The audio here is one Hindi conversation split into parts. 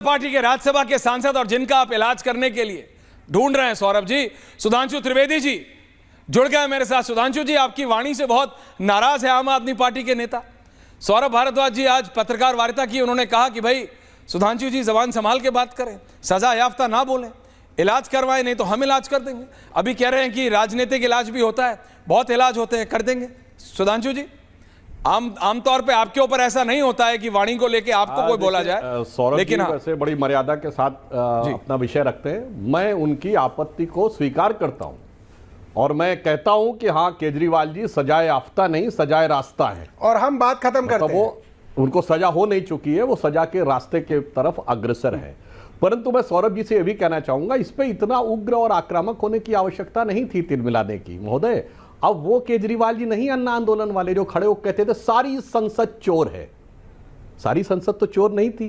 पार्टी के राज्यसभा के सांसद और जिनका आप इलाज करने के लिए ढूंढ रहे हैं सौरभ जी, सुधांशु त्रिवेदी जी जुड़ गए मेरे साथ। सुधांशु जी, आपकी वाणी से बहुत नाराज है आम आदमी पार्टी के नेता सौरभ भारद्वाज जी। आज पत्रकार वार्ता की, उन्होंने कहा कि भाई सुधांशु जी जबान संभाल के बात करें, सजा याफ्ता ना बोलें, इलाज करवाएं, नहीं तो हम इलाज कर देंगे। अभी कह रहे हैं कि राजनीतिक इलाज भी होता है, बहुत इलाज होते हैं, कर देंगे। सुधांशु जी, आमतौर पे आपके ऊपर ऐसा नहीं होता है कि वाणी को लेके आपको कोई बोला जाए, लेकिन वैसे बड़ी मर्यादा के साथ अपना विषय रखते हैं। मैं उनकी आपत्ति को स्वीकार करता हूं और मैं कहता हूं कि हाँ, केजरीवाल जी सजाए याफ्ता नहीं, सजाए रास्ता है, और हम बात खत्म करते हैं। वो उनको सजा हो नहीं चुकी है, वो सजा के रास्ते के तरफ अग्रसर है। परंतु मैं सौरभ जी से यह भी कहना चाहूंगा, इस पे इतना उग्र और आक्रामक होने की आवश्यकता नहीं थी तिल मिलाने की। महोदय, अब वो केजरीवाल जी नहीं अन्ना आंदोलन वाले जो खड़े होकर कहते थे सारी संसद चोर है। सारी संसद तो चोर नहीं थी।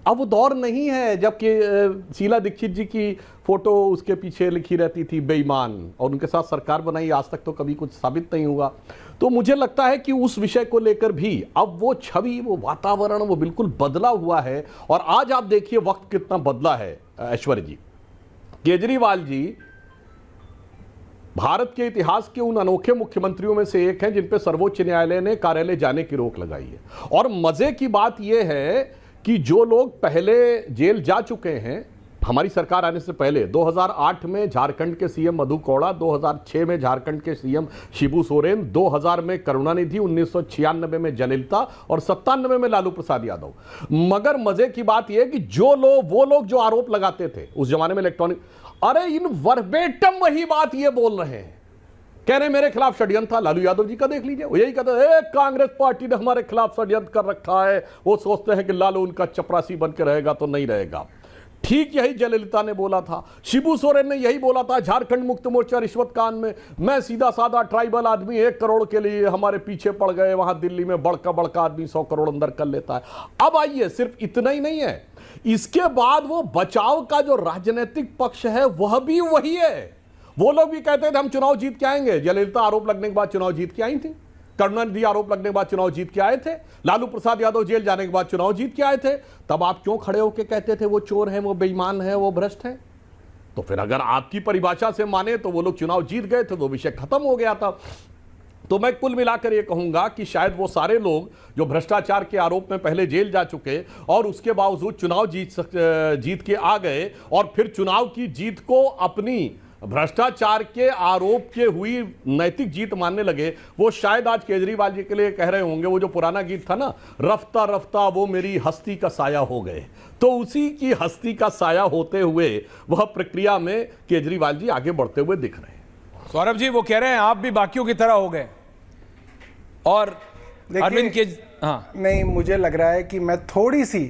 अब वो दौर नहीं है जबकि शीला दीक्षित जी की फोटो उसके पीछे लिखी रहती थी बेईमान, और उनके साथ सरकार बनाई, आज तक तो कभी कुछ साबित नहीं हुआ। तो मुझे लगता है कि उस विषय को लेकर भी अब वो छवि, वो वातावरण वो बिल्कुल बदला हुआ है। और आज आप देखिए वक्त कितना बदला है। ऐश्वर्य जी, केजरीवाल जी भारत के इतिहास के उन अनोखे मुख्यमंत्रियों में से एक हैं जिन पे सर्वोच्च न्यायालय ने कार्यालय जाने की रोक लगाई है। और मजे की बात यह है कि जो लोग पहले जेल जा चुके हैं, हमारी सरकार आने से पहले 2008 में झारखंड के सीएम मधु कोड़ा, 2006 में झारखंड के सीएम शिबू सोरेन, 2000 में करुणानिधि, 1996 में जयललिता और 97 में लालू प्रसाद यादव। मगर मजे की बात यह कि वो लोग जो आरोप लगाते थे उस जमाने में इलेक्ट्रॉनिक, अरे इन वर्बेटम वही बात ये बोल रहे हैं, कह रहे मेरे खिलाफ षड्यंत्र था। लालू यादव जी का देख लीजिए, वो यही कहते हैं कांग्रेस पार्टी ने हमारे खिलाफ षड्यंत्र कर रखा है। वो सोचते हैं कि लालू उनका चपरासी बन के रहेगा, तो नहीं रहेगा। ठीक यही जयललिता ने बोला था, शिबू सोरेन ने यही बोला था झारखंड मुक्त मोर्चा रिश्वत कांड में, मैं सीधा साधा ट्राइबल आदमी 1 करोड़ के लिए हमारे पीछे पड़ गए, वहां दिल्ली में बड़का आदमी 100 करोड़ अंदर कर लेता है। अब आइए, सिर्फ इतना ही नहीं है, इसके बाद वो बचाव का जो राजनीतिक पक्ष है वह भी वही है। वो लोग भी कहते थे हम चुनाव जीत के आएंगे। जयललिता आरोप लगने के बाद चुनाव जीत के आई थी, करुणानिधि आरोप लगने के बाद चुनाव जीत के आए थे, लालू प्रसाद यादव जेल जाने के बाद चुनाव जीत के आए थे। तब आप क्यों खड़े होकर कहते थे वो चोर हैं, वो बेईमान है, वो भ्रष्ट है? तो फिर अगर आपकी परिभाषा से माने तो वो लोग चुनाव जीत गए थे, तो विषय खत्म हो गया था। तो मैं कुल मिलाकर ये कहूंगा कि शायद वो सारे लोग जो भ्रष्टाचार के आरोप में पहले जेल जा चुके और उसके बावजूद चुनाव जीत के आ गए और फिर चुनाव की जीत को अपनी भ्रष्टाचार के आरोप के हुई नैतिक जीत मानने लगे, वो शायद आज केजरीवाल जी के लिए कह रहे होंगे, वो जो पुराना गीत था ना, रफ्ता रफ्ता वो मेरी हस्ती का साया हो गए। तो उसी की हस्ती का साया होते हुए वह प्रक्रिया में केजरीवाल जी आगे बढ़ते हुए दिख रहे हैं। सौरभ जी, वो कह रहे हैं आप भी बाकियों की तरह हो गए और अरविंद के नहीं, मुझे लग रहा है कि मैं थोड़ी सी,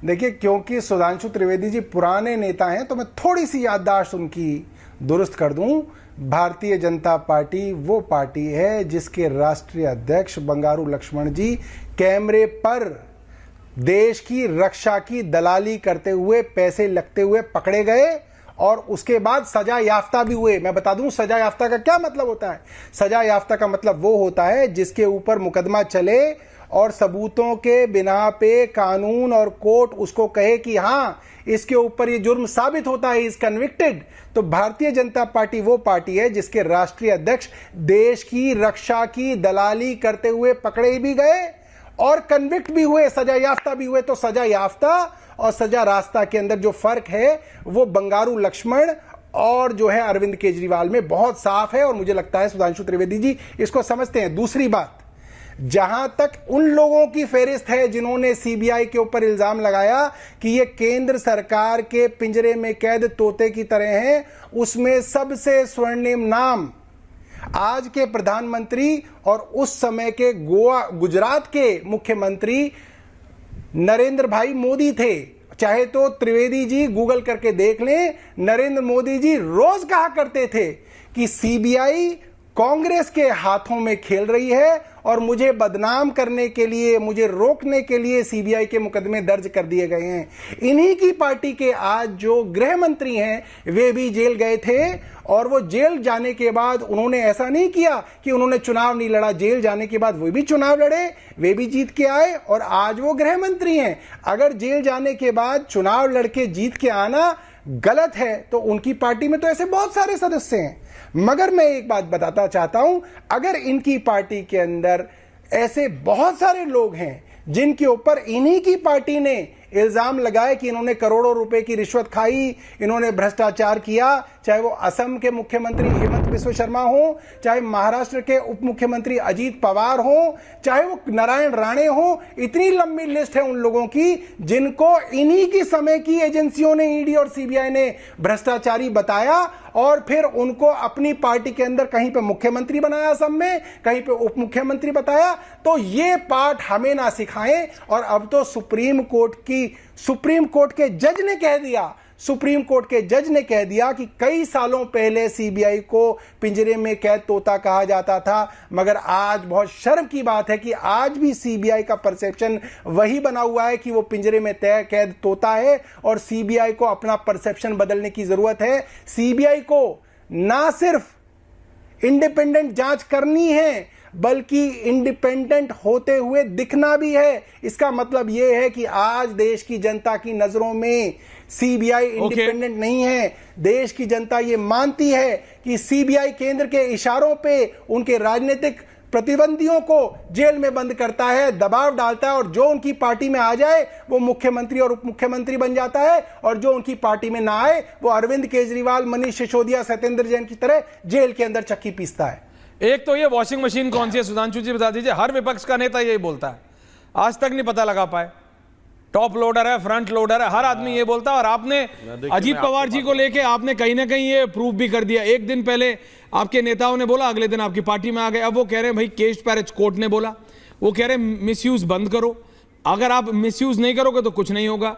देखिए, क्योंकि सुधांशु त्रिवेदी जी पुराने नेता हैं तो मैं थोड़ी सी याददाश्त उनकी दुरुस्त कर दूं। भारतीय जनता पार्टी वो पार्टी है जिसके राष्ट्रीय अध्यक्ष बंगारू लक्ष्मण जी कैमरे पर देश की रक्षा की दलाली करते हुए, पैसे लगते हुए पकड़े गए और उसके बाद सजा याफ्ता भी हुए। मैं बता दूं सजा याफ्ता का क्या मतलब होता है। सजा याफ्ता का मतलब वो होता है जिसके ऊपर मुकदमा चले और सबूतों के बिना पे कानून और कोर्ट उसको कहे कि हाँ, इसके ऊपर ये जुर्म साबित होता है, इज कन्विक्टेड। तो भारतीय जनता पार्टी वो पार्टी है जिसके राष्ट्रीय अध्यक्ष देश की रक्षा की दलाली करते हुए पकड़े भी गए और कन्विक्ट भी हुए, सजा याफ्ता भी हुए। तो सजा याफ्ता और सजा रास्ता के अंदर जो फर्क है वो बंगारू लक्ष्मण और जो है अरविंद केजरीवाल में बहुत साफ है, और मुझे लगता है सुधांशु त्रिवेदी जी इसको समझते हैं। दूसरी बात, जहां तक उन लोगों की फेहरिस्त है जिन्होंने सीबीआई के ऊपर इल्जाम लगाया कि ये केंद्र सरकार के पिंजरे में कैद तोते की तरह हैं, उसमें सबसे स्वर्णिम नाम आज के प्रधानमंत्री और उस समय के गुजरात के मुख्यमंत्री नरेंद्र भाई मोदी थे। चाहे तो त्रिवेदी जी गूगल करके देख लें, नरेंद्र मोदी जी रोज कहा करते थे कि सीबीआई कांग्रेस के हाथों में खेल रही है और मुझे बदनाम करने के लिए, मुझे रोकने के लिए सीबीआई के मुकदमे दर्ज कर दिए गए हैं। इन्हीं की पार्टी के आज जो गृह मंत्री हैं वे भी जेल गए थे, और वो जेल जाने के बाद उन्होंने ऐसा नहीं किया कि उन्होंने चुनाव नहीं लड़ा। जेल जाने के बाद वो भी चुनाव लड़े, वे भी जीत के आए और आज वो गृह मंत्री हैं। अगर जेल जाने के बाद चुनाव लड़के जीत के आना गलत है तो उनकी पार्टी में तो ऐसे बहुत सारे सदस्य हैं। मगर मैं एक बात बताता चाहता हूं, अगर इनकी पार्टी के अंदर ऐसे बहुत सारे लोग हैं जिनके ऊपर इन्हीं की पार्टी ने इल्जाम लगाए कि इन्होंने करोड़ों रुपए की रिश्वत खाई, इन्होंने भ्रष्टाचार किया, चाहे वो असम के मुख्यमंत्री हेमंत बिस्व शर्मा हो, चाहे महाराष्ट्र के उप मुख्यमंत्री अजीत पवार हो, चाहे वो नारायण राणे हो, इतनी लंबी लिस्ट है उन लोगों की जिनको इन्हीं की समय की एजेंसियों ने, ईडी और सीबीआई ने भ्रष्टाचारी बताया और फिर उनको अपनी पार्टी के अंदर कहीं पे मुख्यमंत्री बनाया असम में, कहीं पे उप मुख्यमंत्री बताया। तो ये पाठ हमें ना सिखाएं। और अब तो सुप्रीम कोर्ट के जज ने कह दिया, सुप्रीम कोर्ट के जज ने कह दिया कि कई सालों पहले सीबीआई को पिंजरे में कैद तोता कहा जाता था, मगर आज बहुत शर्म की बात है कि आज भी सीबीआई का परसेप्शन वही बना हुआ है कि वो पिंजरे में कैद तोता है। और सीबीआई को अपना परसेप्शन बदलने की जरूरत है। सीबीआई को ना सिर्फ इंडिपेंडेंट जांच करनी है बल्कि इंडिपेंडेंट होते हुए दिखना भी है। इसका मतलब यह है कि आज देश की जनता की नजरों में सीबीआई इंडिपेंडेंट नहीं है। देश की जनता ये मानती है कि सीबीआई केंद्र के इशारों पे उनके राजनीतिक प्रतिबंधियों को जेल में बंद करता है, दबाव डालता है, और जो उनकी पार्टी में आ जाए वो मुख्यमंत्री और उप मुख्यमंत्री बन जाता है, और जो उनकी पार्टी में ना आए वो अरविंद केजरीवाल, मनीष सिसोदिया, सत्येंद्र जैन की तरह जेल के अंदर चक्की पीसता है। एक तो ये वॉशिंग मशीन कौन सी है सुधांशु जी बता दीजिए। हर विपक्ष का नेता यही बोलता है, आज तक नहीं पता लगा पाए। टॉप लोडर है, फ्रंट लोडर है, हर आदमी ये बोलता है। और आपने अजीत पवार जी को लेके आपने कहीं ना कहीं ये प्रूव भी कर दिया। एक दिन पहले आपके नेताओं ने बोला, अगले दिन आपकी पार्टी में आ गए। अब वो कह रहे हैं भाई केस पैरेज कोर्ट ने बोला, वो कह रहे हैं मिसयूज बंद करो, अगर आप मिसयूज नहीं करोगे तो कुछ नहीं होगा।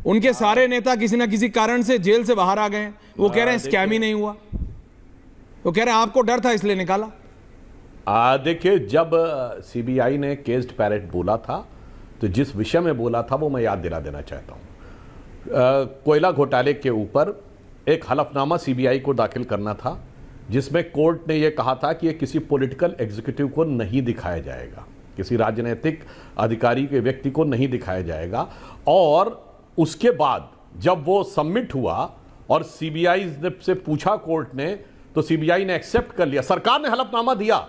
उनके सारे नेता किसी ना किसी कारण से जेल से बाहर आ गए हैं। वो कह रहे हैं स्कैम ही नहीं हुआ, वो कह रहे हैं आपको डर था इसलिए निकाला। देखिए, जब सीबीआई ने केस्ड पैरेट बोला था तो जिस विषय में बोला था वो मैं याद दिला देना चाहता हूं। कोयला घोटाले के ऊपर एक हलफनामा सीबीआई को दाखिल करना था जिसमें कोर्ट ने यह कहा था कि यह किसी पॉलिटिकल एग्जीक्यूटिव को नहीं दिखाया जाएगा, किसी राजनीतिक अधिकारी के व्यक्ति को नहीं दिखाया जाएगा। और उसके बाद जब वो सबमिट हुआ और सीबीआई से पूछा कोर्ट ने, तो सीबीआई ने एक्सेप्ट कर लिया। सरकार ने हलफनामा दिया,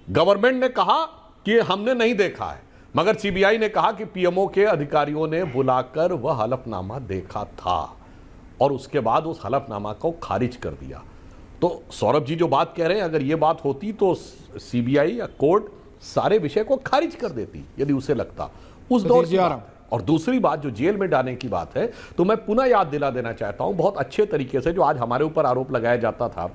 गवर्नमेंट ने कहा कि हमने नहीं देखा है, मगर सीबीआई ने कहा कि पीएमओ के अधिकारियों ने बुलाकर वह हलफनामा देखा था और उसके बाद उस हलफनामा को खारिज कर दिया। तो सौरभ जी जो बात कह रहे हैं, अगर यह बात होती तो सीबीआई या कोर्ट सारे विषय को खारिज कर देती यदि उसे लगता उस दौर की बात। और दूसरी बात जो जेल में डालने की बात है, तो मैं पुनः याद दिला देना चाहता हूं बहुत अच्छे तरीके से, जो आज हमारे ऊपर आरोप लगाया जाता था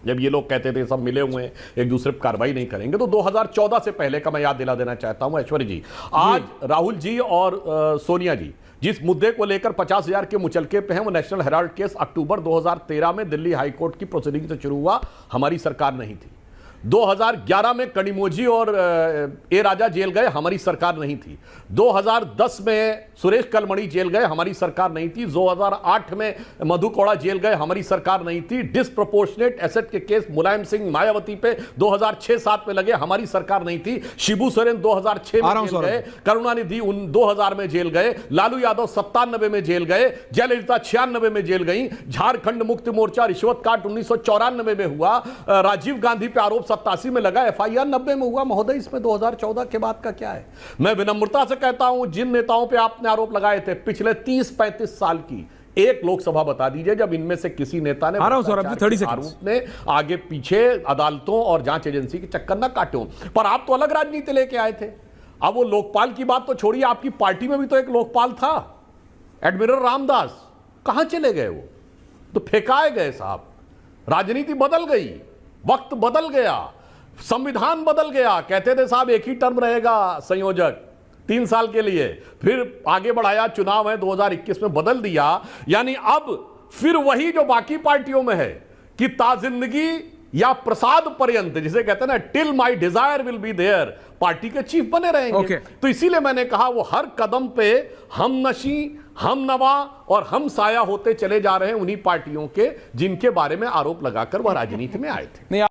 जब ये लोग कहते थे सब मिले हुए हैं एक दूसरे पर कार्रवाई नहीं करेंगे, तो 2014 से पहले का मैं याद दिला देना चाहता हूं। ऐश्वर्य जी, आज राहुल जी और सोनिया जी जिस मुद्दे को लेकर 50,000 के मुचलके पे हैं, वो नेशनल हेराल्ड केस अक्टूबर 2013 में दिल्ली हाईकोर्ट की प्रोसीडिंग से शुरू हुआ, हमारी सरकार नहीं थी। 2011 में कनिमोझी और ए राजा जेल गए, हमारी सरकार नहीं थी। 2010 में सुरेश कलमणी जेल गए, हमारी सरकार नहीं थी। 2008 में मधु कौड़ा जेल गए, हमारी सरकार नहीं थी। डिसप्रोपोर्शनेट एसेट के केस मुलायम सिंह मायावती पे 2006-7 में लगे, हमारी सरकार नहीं थी। शिबू सोरेन 2006 में जेल गए, करुणानिधि 2000 में जेल गए, लालू यादव 97 में जेल गए, जयललिता 96 में जेल गई। झारखंड मुक्ति मोर्चा रिश्वत काट 1994 में हुआ, राजीव गांधी पे आरोप 87 में लगा, एफआईआर 90 में हुआ। महोदय, इसमें 2014 के बाद का क्या है? मैं विनम्रता से कहता हूं, जिन नेताओं पे आपने आरोप लगाए थे पिछले 30-35 साल की एक लोकसभा बता दीजिए जब इनमें से किसी नेता ने आरोप ने आगे पीछे अदालतों और जांच एजेंसी के चक्कर न काटे हो। पर आप तो अलग राजनीति लेके आए थे। अब वो लोकपाल की बात तो छोड़िए, आपकी पार्टी में भी तो एक लोकपाल था, एडमिरल रामदास, कहां चले गए? वो तो फेंकाए गए साहब। राजनीति बदल गई, वक्त बदल गया। संविधान बदल गया, कहते थे साहब एक ही टर्म रहेगा संयोजक 3 साल के लिए, फिर आगे बढ़ाया, चुनाव है 2021 में बदल दिया। यानी अब फिर वही जो बाकी पार्टियों में है कि ताजिंदगी या प्रसाद पर्यंत, जिसे कहते हैं ना, till my desire will be there, party के चीफ बने रहेंगे। तो इसीलिए मैंने कहा वो हर कदम पे हम नशी, हम नवा और हम साया होते चले जा रहे हैं उन्हीं पार्टियों के जिनके बारे में आरोप लगाकर वह राजनीति में आए थे।